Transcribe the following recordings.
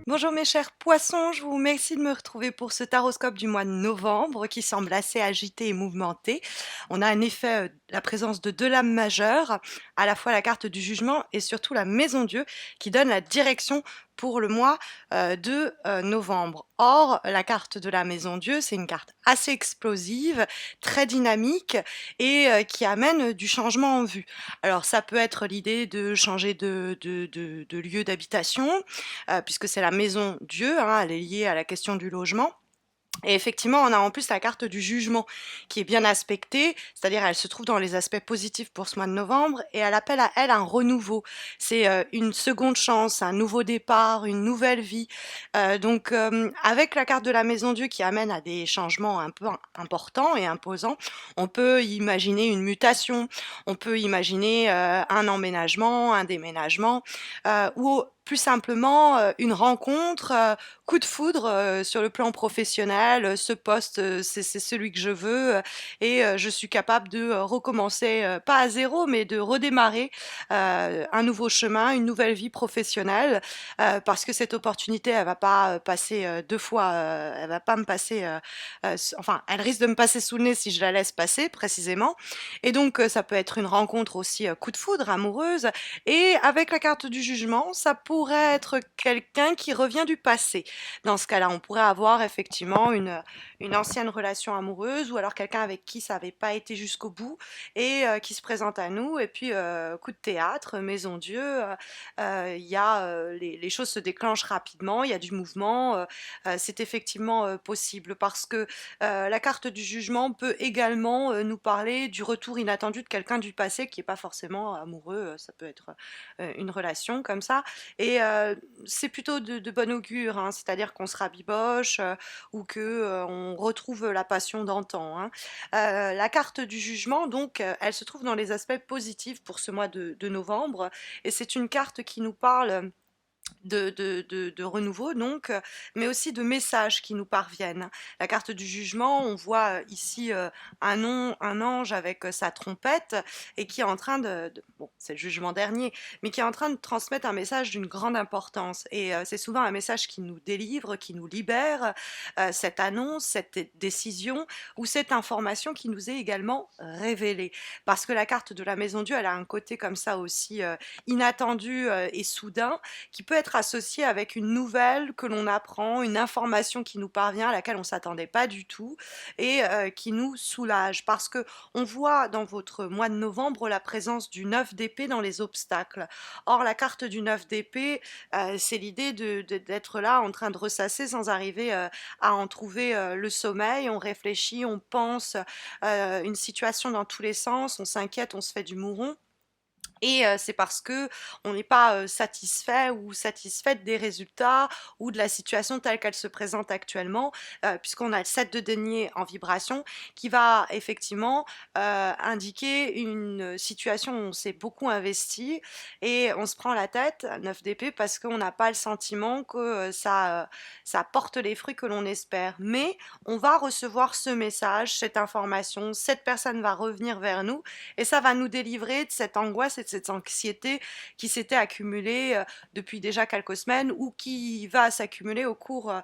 Bonjour mes chers poissons, je vous remercie de me retrouver pour ce taroscope du mois de novembre qui semble assez agité et mouvementé. On a en effet la présence de deux lames majeures, à la fois la carte du jugement et surtout la maison Dieu qui donne la direction pour le mois de novembre. Or, la carte de la maison Dieu, c'est une carte assez explosive, très dynamique et qui amène du changement en vue. Alors, ça peut être l'idée de changer de lieu d'habitation, puisque c'est la maison Dieu, hein, elle est liée à la question du logement. Et effectivement, on a en plus la carte du jugement qui est bien aspectée, c'est-à-dire elle se trouve dans les aspects positifs pour ce mois de novembre et elle appelle à elle un renouveau. C'est une seconde chance, un nouveau départ, une nouvelle vie. Avec la carte de la maison Dieu qui amène à des changements un peu importants et imposants, on peut imaginer une mutation, on peut imaginer un emménagement, un déménagement, ou plus simplement une rencontre, coup de foudre sur le plan professionnel. Ce poste, c'est celui que je veux je suis capable de recommencer, pas à zéro, mais de redémarrer un nouveau chemin, une nouvelle vie professionnelle, parce que cette opportunité, elle va pas passer deux fois, elle va pas me passer, enfin, elle risque de me passer sous le nez si je la laisse passer, précisément. Et donc, ça peut être une rencontre aussi coup de foudre, amoureuse, et avec la carte du jugement, ça pourrait être quelqu'un qui revient du passé. Dans ce cas-là, on pourrait avoir effectivement une ancienne relation amoureuse ou alors quelqu'un avec qui ça n'avait pas été jusqu'au bout et qui se présente à nous. Et puis, coup de théâtre, maison Dieu, les choses se déclenchent rapidement, il y a du mouvement. C'est effectivement possible parce que la carte du jugement peut également nous parler du retour inattendu de quelqu'un du passé qui n'est pas forcément amoureux, ça peut être une relation comme ça. Et c'est plutôt de bon augure, hein, c'est-à-dire qu'on se rabiboche ou que on retrouve la passion d'antan, hein. La carte du jugement, donc, elle se trouve dans les aspects positifs pour ce mois de novembre et c'est une carte qui nous parle de renouveau donc, mais aussi de messages qui nous parviennent. La carte du jugement, on voit ici un ange avec sa trompette et qui est en train bon, c'est le jugement dernier, mais qui est en train de transmettre un message d'une grande importance. Et c'est souvent un message qui nous délivre, qui nous libère, cette annonce, cette décision ou cette information qui nous est également révélée. Parce que la carte de la maison Dieu, elle a un côté comme ça aussi inattendu et soudain qui peut être associé avec une nouvelle que l'on apprend, une information qui nous parvient, à laquelle on ne s'attendait pas du tout, et qui nous soulage. Parce que on voit dans votre mois de novembre la présence du 9 d'épée dans les obstacles. Or, la carte du 9 d'épée, c'est l'idée d'être là en train de ressasser sans arriver à en trouver le sommeil. On réfléchit, on pense une situation dans tous les sens, on s'inquiète, on se fait du mouron. Et c'est parce que on n'est pas satisfait ou satisfaite des résultats ou de la situation telle qu'elle se présente actuellement, puisqu'on a le 7 de denier en vibration qui va effectivement indiquer une situation où on s'est beaucoup investi et on se prend la tête, 9 d'épée, parce qu'on n'a pas le sentiment que ça porte les fruits que l'on espère. Mais on va recevoir ce message, cette information, cette personne va revenir vers nous et ça va nous délivrer de cette angoisse et de cette anxiété qui s'était accumulée depuis déjà quelques semaines ou qui va s'accumuler au cours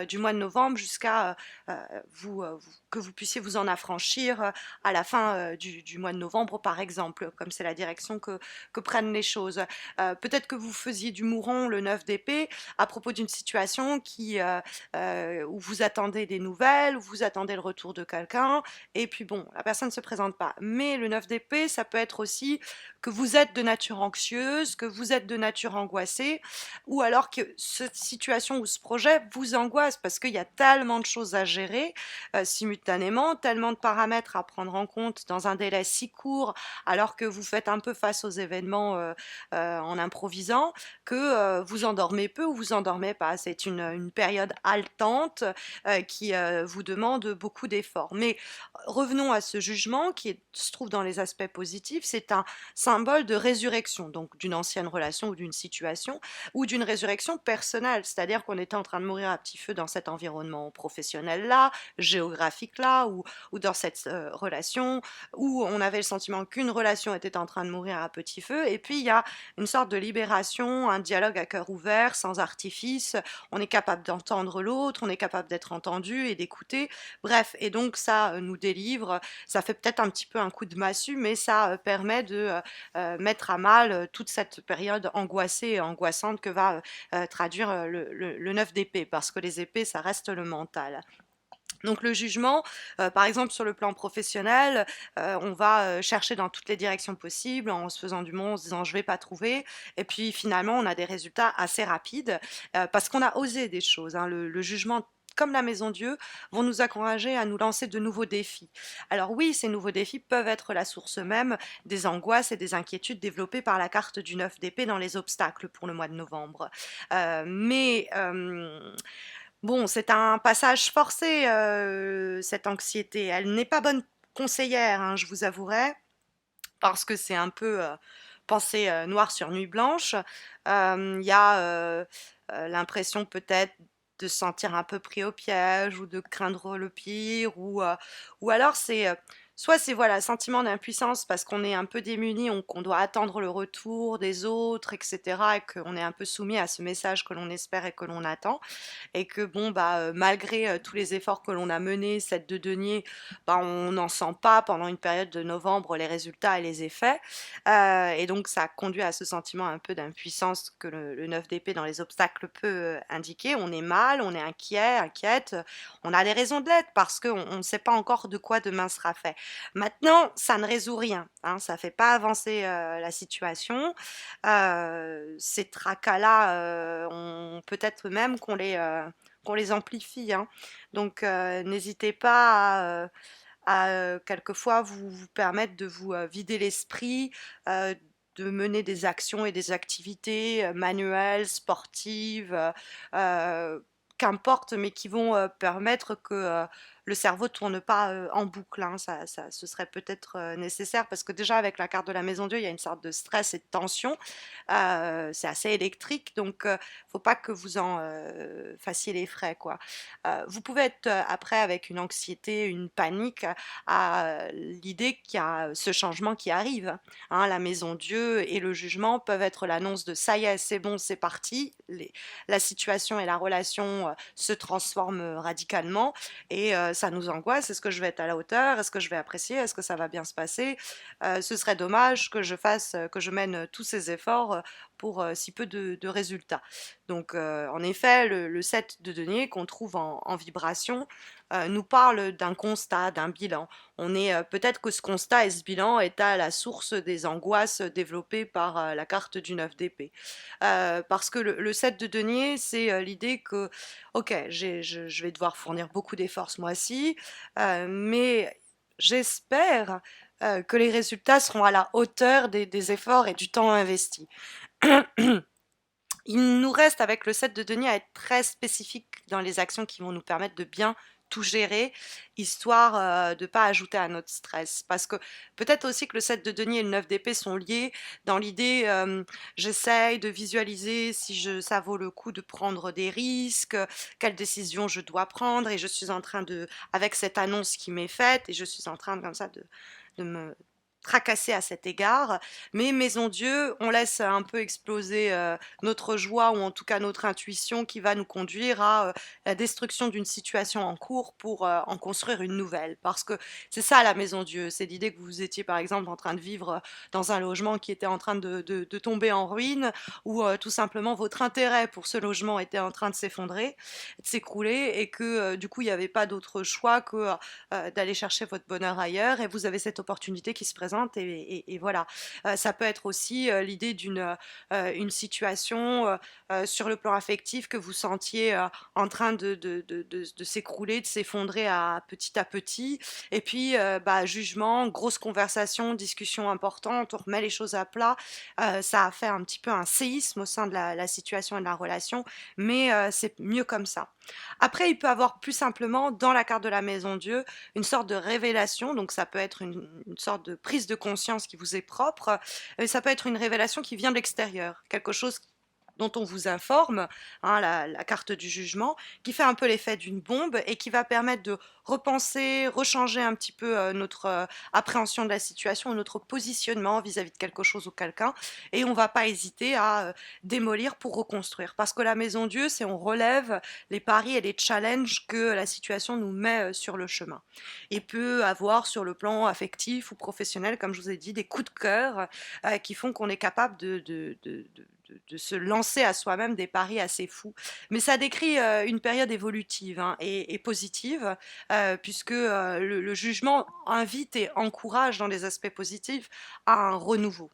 du mois de novembre jusqu'à que vous puissiez vous en affranchir à la fin du mois de novembre, par exemple, comme c'est la direction que prennent les choses. Peut-être que vous faisiez du mouron le 9 d'épée à propos d'une situation où vous attendez des nouvelles, où vous attendez le retour de quelqu'un, et puis bon, la personne ne se présente pas. Mais le 9 d'épée, ça peut être aussi que vous êtes de nature anxieuse, que vous êtes de nature angoissée, ou alors que cette situation ou ce projet vous angoisse parce qu'il y a tellement de choses à gérer simultanément, tellement de paramètres à prendre en compte dans un délai si court, alors que vous faites un peu face aux événements en improvisant, que vous endormez peu ou vous endormez pas. C'est une période haletante qui vous demande beaucoup d'efforts. Mais revenons à ce jugement se trouve dans les aspects positifs. C'est symbole de résurrection, donc d'une ancienne relation ou d'une situation, ou d'une résurrection personnelle, c'est-à-dire qu'on était en train de mourir à petit feu dans cet environnement professionnel-là, géographique-là, ou dans cette relation, où on avait le sentiment qu'une relation était en train de mourir à petit feu, et puis il y a une sorte de libération, un dialogue à cœur ouvert, sans artifice, on est capable d'entendre l'autre, on est capable d'être entendu et d'écouter, bref, et donc ça nous délivre, ça fait peut-être un petit peu un coup de massue, mais ça permet de mettre à mal toute cette période angoissée et angoissante que va traduire le 9 d'épée, parce que les épées, ça reste le mental. Donc le jugement, par exemple sur le plan professionnel, on va chercher dans toutes les directions possibles en se faisant du monde, en se disant je vais pas trouver, et puis finalement on a des résultats assez rapides parce qu'on a osé des choses, hein. Le jugement comme la Maison Dieu, vont nous encourager à nous lancer de nouveaux défis. Alors oui, ces nouveaux défis peuvent être la source même des angoisses et des inquiétudes développées par la carte du 9 d'épée dans les obstacles pour le mois de novembre. Mais bon, c'est un passage forcé, cette anxiété. Elle n'est pas bonne conseillère, hein, je vous avouerai, parce que c'est un peu, pensée, noir sur nuit blanche. Il y a, l'impression peut-être de se sentir un peu pris au piège ou de craindre le pire ou alors c'est, soit c'est voilà, sentiment d'impuissance parce qu'on est un peu démuni, on qu'on doit attendre le retour des autres et cetera et qu'on est un peu soumis à ce message que l'on espère et que l'on attend et que bon bah malgré tous les efforts que l'on a menés, cette de denier, bah, on n'en sent pas pendant une période de novembre les résultats et les effets. Et donc ça conduit à ce sentiment un peu d'impuissance que le 9 d'épée dans les obstacles peut indiquer. On est mal, on est inquiet, inquiète, on a des raisons de l'être parce qu'on ne sait pas encore de quoi demain sera fait. Maintenant, ça ne résout rien, hein, ça ne fait pas avancer la situation. Ces tracas-là, peut-être même qu'on les amplifie, hein. Donc n'hésitez pas quelquefois vous permettre de vous vider l'esprit, de mener des actions et des activités manuelles, sportives, qu'importe, mais qui vont permettre que le cerveau tourne pas en boucle, hein. Ce serait peut-être nécessaire parce que déjà avec la carte de la Maison Dieu, il y a une sorte de stress et de tension. C'est assez électrique, donc faut pas que vous en fassiez les frais, quoi. Vous pouvez être après avec une anxiété, une panique à l'idée qu'il y a ce changement qui arrive, hein. La Maison Dieu et le jugement peuvent être l'annonce de ça y est, c'est bon, c'est parti. La situation et la relation se transforment radicalement et ça nous angoisse. Est-ce que je vais être à la hauteur? Est-ce que je vais apprécier? Est-ce que ça va bien se passer? Ce serait dommage que que je mène tous ces efforts pour si peu de résultats. Donc, en effet, le 7 de denier qu'on trouve en vibration nous parle d'un constat, d'un bilan. On est peut-être que ce constat et ce bilan est à la source des angoisses développées par la carte du 9 d'épée. Parce que le 7 de denier, c'est l'idée que, ok, je vais devoir fournir beaucoup d'efforts ce mois-ci, mais j'espère que les résultats seront à la hauteur des efforts et du temps investi. Il nous reste avec le 7 de denier à être très spécifique dans les actions qui vont nous permettre de bien tout gérer, histoire de ne pas ajouter à notre stress. Parce que peut-être aussi que le 7 de denier et le 9 d'épée sont liés dans l'idée, j'essaye de visualiser si ça vaut le coup de prendre des risques, quelles décisions je dois prendre, et je suis en train avec cette annonce qui m'est faite, et je suis en train comme ça de me tracasser à cet égard, mais Maison Dieu, on laisse un peu exploser notre joie ou en tout cas notre intuition qui va nous conduire à la destruction d'une situation en cours pour en construire une nouvelle. Parce que c'est ça la Maison Dieu, c'est l'idée que vous étiez par exemple en train de vivre dans un logement qui était en train de tomber en ruine ou tout simplement votre intérêt pour ce logement était en train de s'effondrer, de s'écrouler et que du coup il n'y avait pas d'autre choix que d'aller chercher votre bonheur ailleurs et vous avez cette opportunité qui se présente et voilà. Ça peut être aussi l'idée une situation sur le plan affectif que vous sentiez en train de s'écrouler, de s'effondrer à petit. Et puis, bah, jugement, grosse conversation, discussion importante, on remet les choses à plat. Ça a fait un petit peu un séisme au sein de la situation et de la relation, mais c'est mieux comme ça. Après, il peut avoir plus simplement, dans la carte de la Maison Dieu, une sorte de révélation, donc ça peut être une sorte de prise prise de conscience qui vous est propre, ça peut être une révélation qui vient de l'extérieur, quelque chose dont on vous informe, hein, la carte du jugement, qui fait un peu l'effet d'une bombe et qui va permettre de repenser, rechanger un petit peu notre appréhension de la situation, notre positionnement vis-à-vis de quelque chose ou quelqu'un, et on ne va pas hésiter à démolir pour reconstruire. Parce que la maison Dieu, c'est on relève les paris et les challenges que la situation nous met sur le chemin. Et peut avoir sur le plan affectif ou professionnel, comme je vous ai dit, des coups de cœur qui font qu'on est capable de se lancer à soi-même des paris assez fous. Mais ça décrit une période évolutive, hein, et positive, puisque le jugement invite et encourage dans les aspects positifs à un renouveau.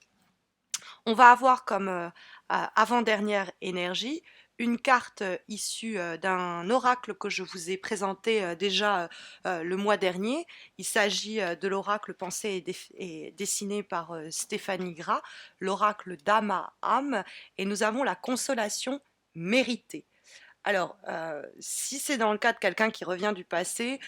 On va avoir comme avant-dernière énergie une carte issue d'un oracle que je vous ai présenté déjà le mois dernier. Il s'agit de l'oracle pensé et dessiné par Stéphanie Gras, l'oracle d'Ama Am, et nous avons la consolation méritée. Alors, si c'est dans le cas de quelqu'un qui revient du passé,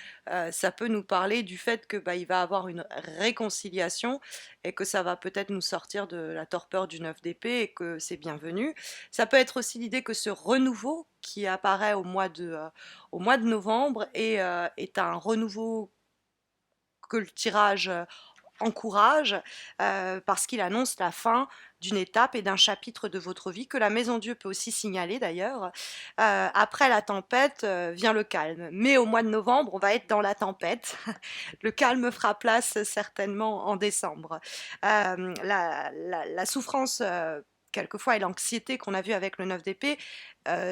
ça peut nous parler du fait que, bah, il va avoir une réconciliation et que ça va peut-être nous sortir de la torpeur du 9 d'épée et que c'est bienvenu. Ça peut être aussi l'idée que ce renouveau qui apparaît au mois de novembre est un renouveau que le tirage encourage, parce qu'il annonce la fin d'une étape et d'un chapitre de votre vie que la Maison Dieu peut aussi signaler d'ailleurs. Après la tempête vient le calme. Mais au mois de novembre, on va être dans la tempête. Le calme fera place certainement en décembre. La souffrance quelquefois et l'anxiété qu'on a vue avec le 9 d'épée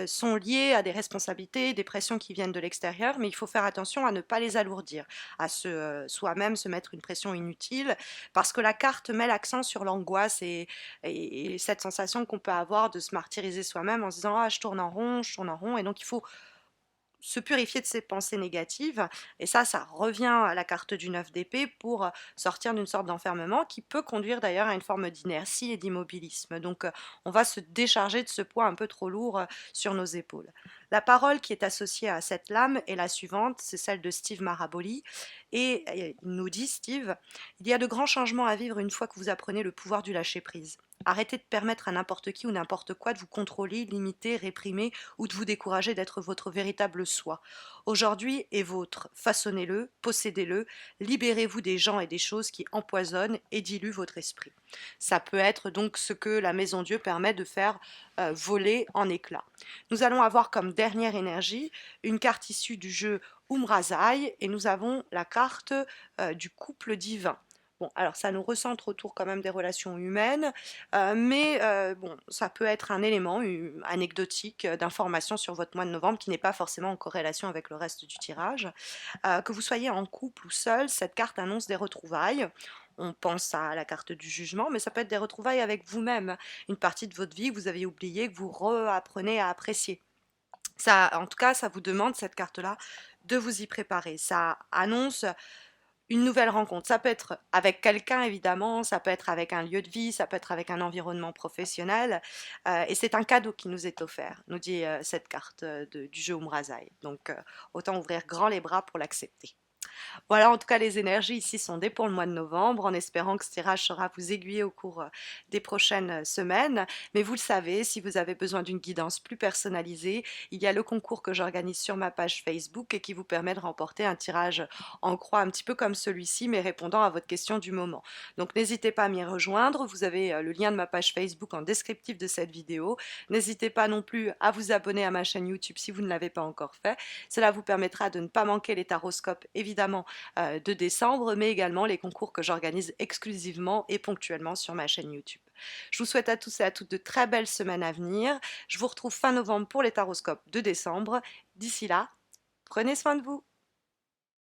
sont liées à des responsabilités, des pressions qui viennent de l'extérieur, mais il faut faire attention à ne pas les alourdir, à soi-même se mettre une pression inutile, parce que la carte met l'accent sur l'angoisse et cette sensation qu'on peut avoir de se martyriser soi-même en se disant ah je tourne en rond, et donc il faut se purifier de ses pensées négatives. Et ça revient à la carte du 9 d'épée pour sortir d'une sorte d'enfermement qui peut conduire d'ailleurs à une forme d'inertie et d'immobilisme. Donc on va se décharger de ce poids un peu trop lourd sur nos épaules. La parole qui est associée à cette lame est la suivante, c'est celle de Steve Maraboli. Et il nous dit, Steve, il y a de grands changements à vivre une fois que vous apprenez le pouvoir du lâcher-prise. Arrêtez de permettre à n'importe qui ou n'importe quoi de vous contrôler, limiter, réprimer ou de vous décourager d'être votre véritable soi. Aujourd'hui est vôtre, façonnez-le, possédez-le, libérez-vous des gens et des choses qui empoisonnent et diluent votre esprit. Ça peut être donc ce que la Maison Dieu permet de faire voler en éclats. Nous allons avoir comme dernière énergie une carte issue du jeu Umrazai et nous avons la carte du couple divin. Bon, alors ça nous recentre autour quand même des relations humaines, mais bon, ça peut être un élément anecdotique d'information sur votre mois de novembre qui n'est pas forcément en corrélation avec le reste du tirage. Que vous soyez en couple ou seul, cette carte annonce des retrouvailles. On pense à la carte du jugement, mais ça peut être des retrouvailles avec vous-même, une partie de votre vie que vous avez oubliée, que vous réapprenez à apprécier. Ça, en tout cas, ça vous demande, cette carte-là, de vous y préparer. Ça annonce une nouvelle rencontre. Ça peut être avec quelqu'un, évidemment, ça peut être avec un lieu de vie, ça peut être avec un environnement professionnel. Et c'est un cadeau qui nous est offert, nous dit cette carte du jeu Umrazai. Donc, autant ouvrir grand les bras pour l'accepter. Voilà, en tout cas, les énergies ici sont dès pour le mois de novembre, en espérant que ce tirage saura vous aiguiller au cours des prochaines semaines. Mais vous le savez, si vous avez besoin d'une guidance plus personnalisée, il y a le concours que j'organise sur ma page Facebook et qui vous permet de remporter un tirage en croix un petit peu comme celui-ci, mais répondant à votre question du moment. Donc n'hésitez pas à m'y rejoindre, vous avez le lien de ma page Facebook en descriptif de cette vidéo. N'hésitez pas non plus à vous abonner à ma chaîne YouTube si vous ne l'avez pas encore fait. Cela vous permettra de ne pas manquer les taroscopes, évidemment, de décembre, mais également les concours que j'organise exclusivement et ponctuellement sur ma chaîne YouTube. Je vous souhaite à tous et à toutes de très belles semaines à venir. Je vous retrouve fin novembre pour les taroscopes de décembre. D'ici là, prenez soin de vous.